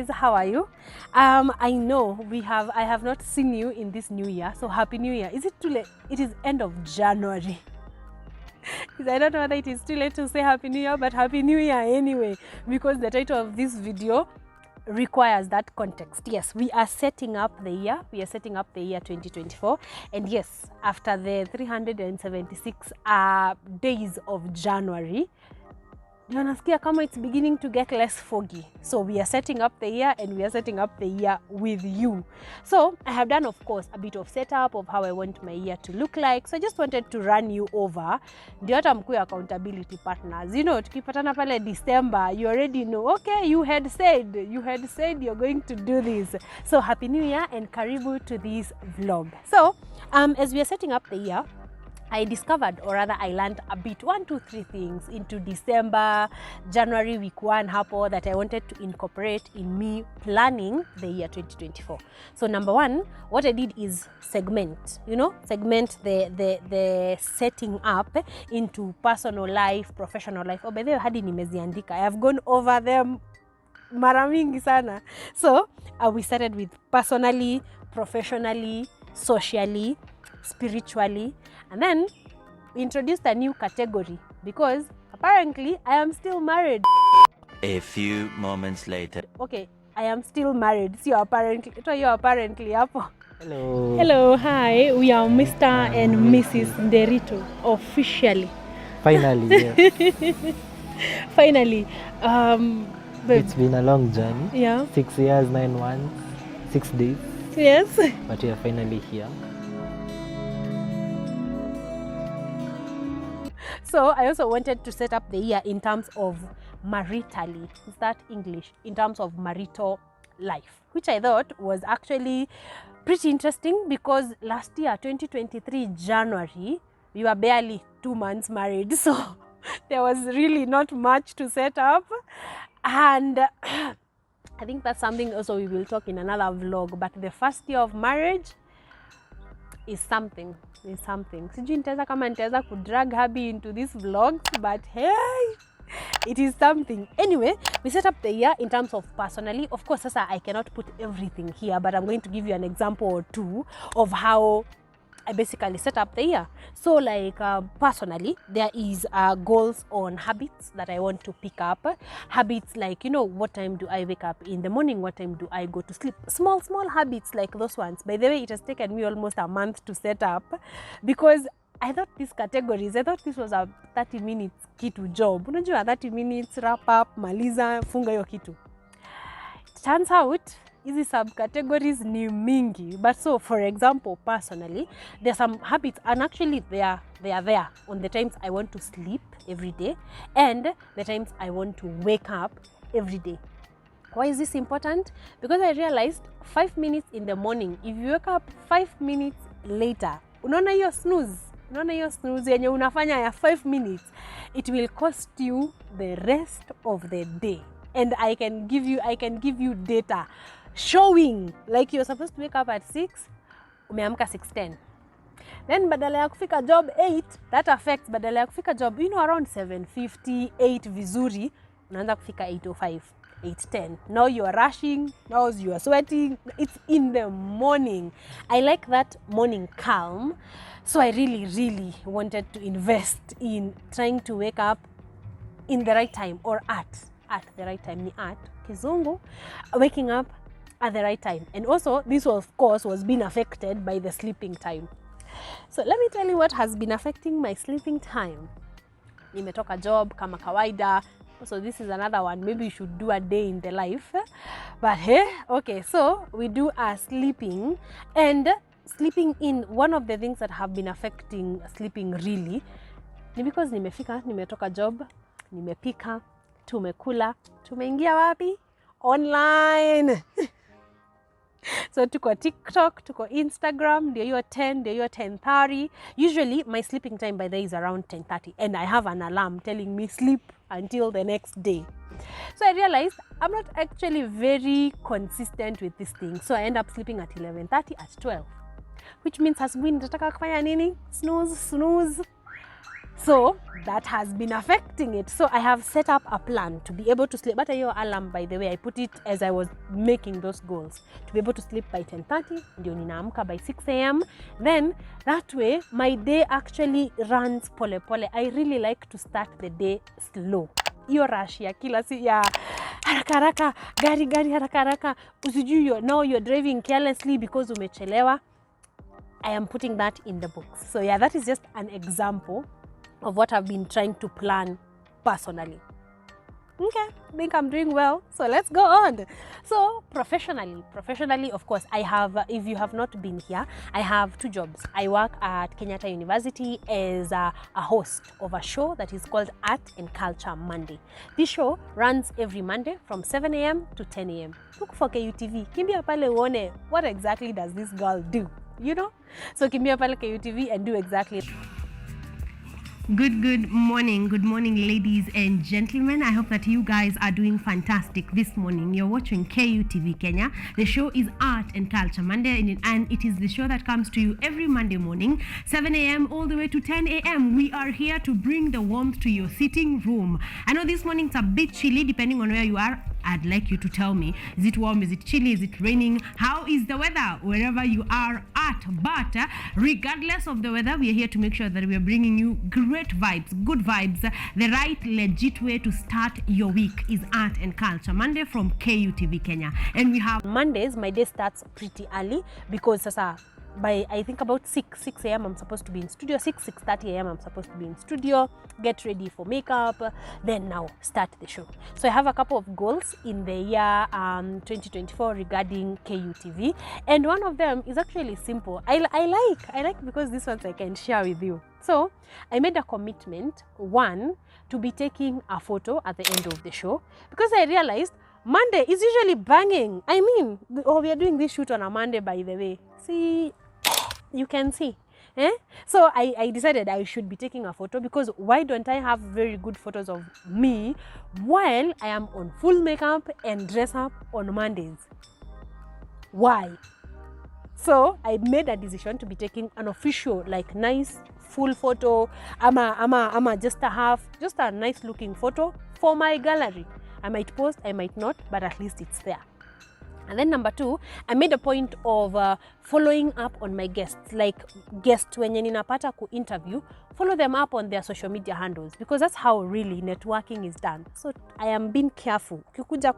guys, how are you? I know I have not seen you in this new year, so happy new year. Is it too late? It is end of January. I don't know whether it is too late to say happy new year, but happy new year anyway, because the title of this video requires that context. Yes, we are setting up the year 2024, and yes, after the 376 days of January, Janaskia kama it's beginning to get less foggy. So we are setting up the year, and we are setting up the year with you. So I have done, of course, a bit of setup of how I want my year to look like. So I just wanted to run you over. Ndio hata mkuu accountability partners. You know, tukipatana pale December, you already know, okay, you had said you're going to do this. So happy new year and karibu to this vlog. So as we are setting up the year, I discovered, or rather I learned a bit, 1, 2, 3 things into December, January week 1 hapo that I wanted to incorporate in me planning the year 2024. So number 1, what I did is segment the setting up into personal life, professional life. Oh, by the way, hadi nimeziandika. I have gone over them mara mingi sana. So we started with personally, professionally, socially, spiritually, and then we introduced a new category because apparently I am still married. A few moments later. Okay, I am still married. So you're apparently hapo. Hello. Hello, hi. We are Mr. and Mrs. Nderito officially. Finally, yeah. Finally. It's been a long journey. Yeah. 6 years, 9 months, 6 days. Yes. But we are finally here. So I also wanted to set up the year in terms of maritally. Is that English? In terms of marital life, which I thought was actually pretty interesting because last year, 2023 January, we were barely 2 months married. So there was really not much to set up. And I think that's something also we will talk in another vlog. But the first year of marriage is something. Sijui nitaweza kama nitaweza kudrag hubby into this vlogs, but hey, it is something. Anyway, we set up the year in terms of personally. Of course, sasa I cannot put everything here, but I'm going to give you an example or two of how I basically set up the year. So like personally, there is goals on habits that I want to pick up. Habits like, you know, what time do I wake up in the morning? What time do I go to sleep? Small habits like those ones. By the way, it has taken me almost a month to set up because I thought this was a 30 minutes kitu job. Unajua 30 minutes wrap up, maliza, funga hiyo kitu. It turns out easy subcategories ni mingi. But so, for example, personally, there are some habits, and actually they are there on the times I want to sleep every day and the times I want to wake up every day. Why is this important? Because I realized 5 minutes in the morning, if you wake up 5 minutes later, unaona hiyo snooze yenye unafanya ya 5 minutes, it will cost you the rest of the day. And I can give you data showing like you're supposed to wake up at 6, umeamka 6:10. Then badala ya kufika job 8, that affects badala ya kufika job, you know, around 7:50, 8 vizuri, unaanza kufika 8:05, 8:10. Now you are rushing, now you are sweating. It's in the morning. I like that morning calm. So I really wanted to invest in trying to wake up in the right time, or at the right time. Ni at kizungu, waking up at the right time. And also this of course was being affected by the sleeping time. So let me tell you what has been affecting my sleeping time. Nimetoka job kama kawaida. So this is another one. Maybe you should do a day in the life. But hey, okay, so we do our sleeping, and sleeping in, one of the things that have been affecting sleeping really ni because nimetoka job, nimepika, tumekula, tumeingia wapi? Online. So tuko TikTok, tuko Instagram, ndio hiyo 10, ndio hiyo 10:30. Usually my sleeping time by day is around 10:30, and I have an alarm telling me sleep until the next day. So I realized I'm not actually very consistent with this thing. So I end up sleeping at 11:30, at 12. Which means asubuhi nitataka kufanya nini? Snooze. So that has been affecting it. So I have set up a plan to be able to sleep. But your alarm, by the way, I put it as I was making those goals, to be able to sleep by 10:30, ndio ninaamka by 6 a.m. Then that way my day actually runs pole pole. I really like to start the day slow. Hiyo rush ya kila ya haraka haraka, gari haraka haraka, usijui now you're driving carelessly because umechelewa. I am putting that in the books. So yeah, that is just an example of what I've been trying to plan personally. Okay, I think I'm doing well. So let's go on. So professionally, of course, I have, if you have not been here, I have 2 jobs. I work at Kenyatta University as a host of a show that is called Art and Culture Monday. This show runs every Monday from 7 a.m. to 10 a.m. Look for KUTV. Kimbia pale uone, what exactly does this girl do? You know? So kimbia pale KUTV and do exactly. Good morning, ladies and gentlemen. I hope that you guys are doing fantastic this morning. You're watching KUTV Kenya. The show is Art and Culture Monday, and it is the show that comes to you every Monday morning, 7 a.m. all the way to 10 a.m. We are here to bring the warmth to your sitting room. I know this morning it's a bit chilly depending on where you are. I'd like you to tell me, is it warm, is it chilly, is it raining? How is the weather wherever you are at? But regardless of the weather, we are here to make sure that we are bringing you great vibes, good vibes. The right legit way to start your week is Art and Culture Monday from KUTV Kenya. And we have Mondays, my day starts pretty early because by I think about 6 a.m. I'm supposed to be in studio. 6:30 a.m. I'm supposed to be in studio, get ready for makeup, then now start the show. So I have a couple of goals in the year 2024 regarding KUTV, and one of them is actually simple. I like because this ones I can share with you. So I made a commitment, one, to be taking a photo at the end of the show, because I realized Monday is usually banging. I mean, we are doing this shoot on a Monday, by the way. See, you can see. So I decided I should be taking a photo, because why don't I have very good photos of me while I am on full makeup and dress up on Mondays? Why? So I made a decision to be taking an official, like, nice full photo. I'm just a nice looking photo for my gallery. I might post, I might not, but at least it's there. And then number 2, I made a point of following up on my guests. Like, guests wenye ninapata ku interview, follow them up on their social media handles, because that's how really networking is done. So I am being careful. Kikuja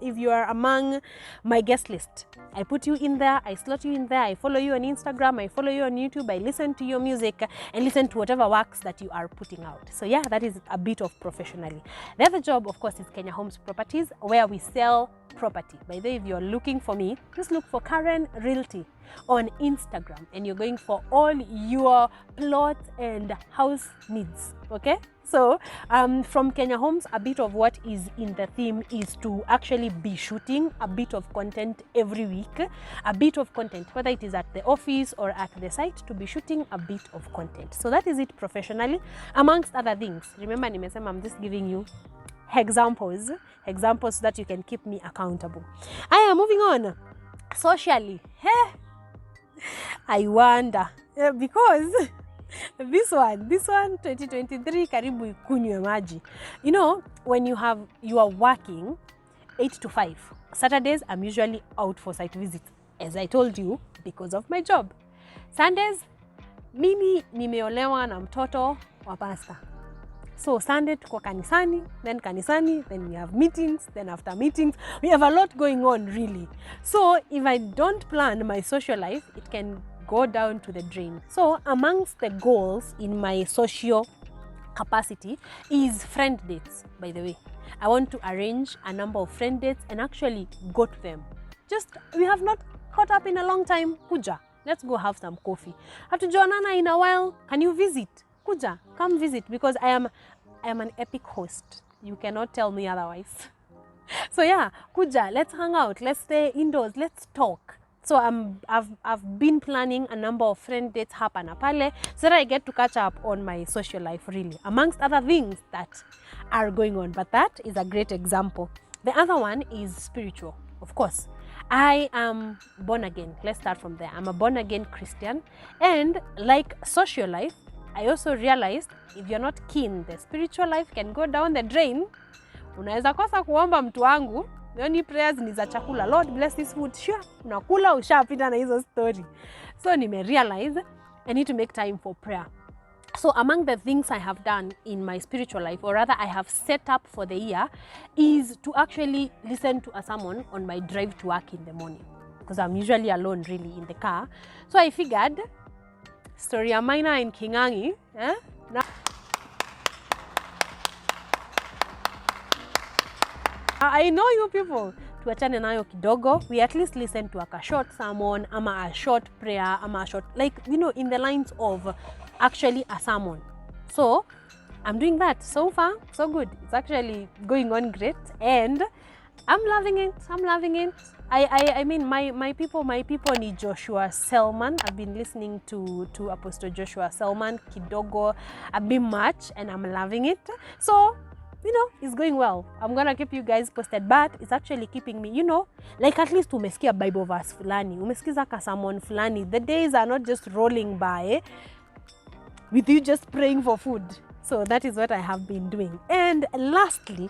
if you are among my guest list, I put you in there, I slot you in there, I follow you on Instagram, I follow you on YouTube, I listen to your music and listen to whatever works that you are putting out. So yeah, that is a bit of professionally. The other job, of course, is Kenya Homes Properties, where we sell property. By the way, if you're looking for me, just look for Karen Realty on Instagram, and you're going for all your plot and house needs. Okay, so from Kenya Homes, a bit of what is in the theme is to actually be shooting a bit of content every week, a bit of content, whether it is at the office or at the site, to be shooting a bit of content. So that is it professionally, amongst other things. Remember, I'm just giving you examples so that you can keep me accountable. I am moving on. Socially, I wonder, because this one 2023 karibu ikunywe maji. You know, when you are working 8 to 5, Saturdays I'm usually out for site visits, as I told you, because of my job. Sundays mimi nimeolewa na mtoto wa pasta. So Sunday tuko kanisani, then we have meetings, then after meetings, we have a lot going on, really. So if I don't plan my social life, it can go down to the drain. So amongst the goals in my social capacity is friend dates, by the way. I want to arrange a number of friend dates and actually go to them. We have not caught up in a long time. Kuja, let's go have some coffee. Hatujaonana in a while. Can you visit? Kuja, come visit, because I am an epic host. You cannot tell me otherwise. So yeah, Kuja, let's hang out, let's stay indoors, let's talk. So I've been planning a number of friend dates hapa na pale, so that I get to catch up on my social life, really, amongst other things that are going on. But that is a great example. The other one is spiritual, of course. I am born again. Let's start from there. I'm a born again Christian, and like social life, I also realized if you're not keen, the spiritual life can go down the drain. Unaweza kosa kuomba mtu wangu. The only prayers ni za chakula. Lord bless this food. Sure, unakula ushapita na hizo story. So realize I need to make time for prayer. So among the things I have done in my spiritual life, or rather I have set up for the year, is to actually listen to a sermon on my drive to work in the morning. Because I'm usually alone really in the car. So I figured, story ya minor in Kingangi, I know you people. Tuachane nayo kidogo. We at least listen to a short sermon, ama a short prayer, ama a short, like, in the lines of actually a sermon. So I'm doing that. So far, so good. It's actually going on great, and I'm loving it. I mean, my people need Joshua Selman. I've been listening to Apostle Joshua Selman kidogo a bit much, and I'm loving it. So it's going well. I'm gonna keep you guys posted, but it's actually keeping me, like at least umesikia Bible verse fulani, umesikiza ka sermon fulani. The days are not just rolling by with you just praying for food. So that is what I have been doing. And lastly,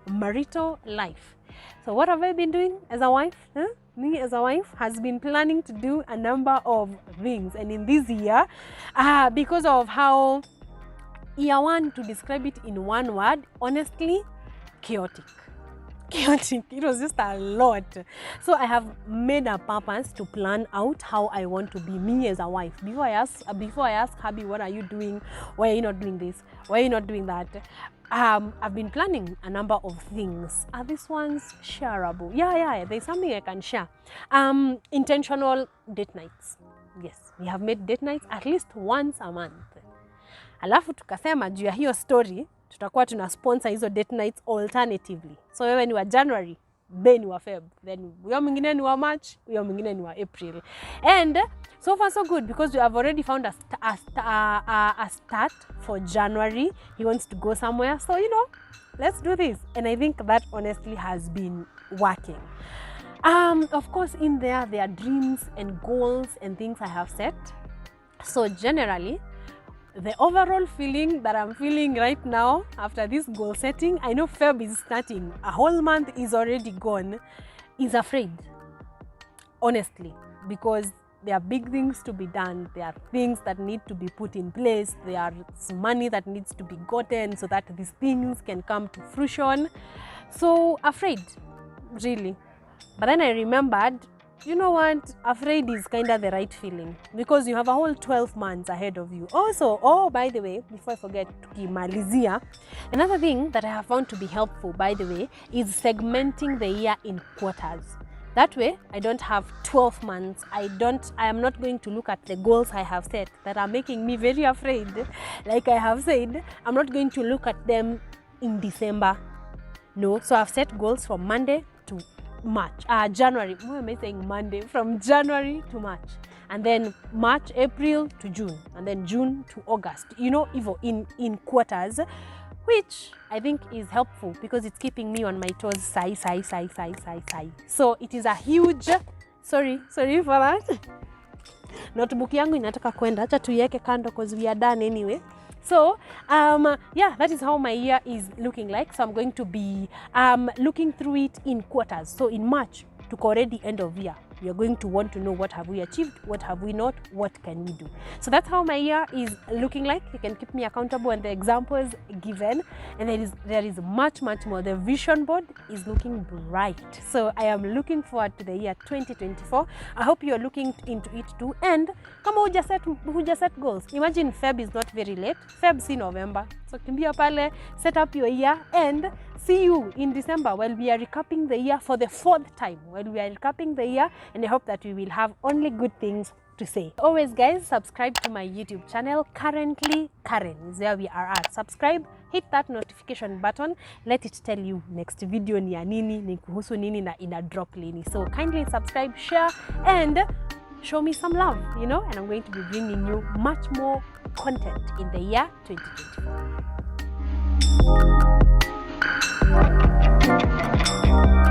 marital life. So what have I been doing as a wife? Me as a wife has been planning to do a number of things. And in this year, because of how year one, to describe it in one word, honestly, chaotic. It was just a lot. So I have made a purpose to plan out how I want to be me as a wife. Before I ask Habi, what are you doing? Why are you not doing this? Why are you not doing that? I've been planning a number of things. Are these ones shareable? Yeah. There's something I can share. Intentional date nights. Yes, we have made date nights at least once a month. Alafu tukasema juu ya hiyo story tutakuwa tuna sponsor hizo date nights alternatively. So wewe ni wa January, then ni wa Feb, then huyo mwingine ni wa March, huyo mwingine ni wa April. And so far so good, because we have already found a start for January. He wants to go somewhere, so let's do this. And I think that honestly has been working. Of course, in there are dreams and goals and things I have set. So generally, the overall feeling that I'm feeling right now after this goal setting, I know Feb is starting, a whole month is already gone, is afraid, honestly, because there are big things to be done, there are things that need to be put in place, there is money that needs to be gotten so that these things can come to fruition. So afraid, really. But then I remembered, you know what, afraid is kind of the right feeling, because you have a whole 12 months ahead of you. Also, by the way, before I forget, tukimalizia, another thing that I have found to be helpful, by the way, is segmenting the year in quarters. That way, I don't have 12 months. I am not going to look at the goals I have set that are making me very afraid. Like I have said, I'm not going to look at them in December. No, so I've set goals from Monday to January. Why am I saying Monday? From January to March, and then March, April to June, and then June to August. Even in quarters, which I think is helpful because it's keeping me on my toes. Sigh. So it is a huge. Sorry for that. Notebook yangu inataka kwenda, acha tuiweke kando because we are done anyway. So, that is how my year is looking like. So I'm going to be looking through it in quarters. So in March, to already end of year, we are going to want to know what have we achieved, what have we not, what can we do. So that's how my year is looking like. You can keep me accountable and the examples given. And there is much more. The vision board is looking bright. So I am looking forward to the year 2024. I hope you are looking into it too. And kama huja set goals, imagine Feb is not very late. Feb si November. So kimbia pale, set up your year, and see you in December while we are recapping the year for the 4th time. And I hope that we will have only good things to say. Always guys, subscribe to my YouTube channel. Currently, Karen is where we are at. Subscribe, hit that notification button. Let it tell you next video ni ya nini, ni kuhusu nini, na ina drop lini. So kindly subscribe, share, and show me some love, and I'm going to be bringing you much more content in the year 2024.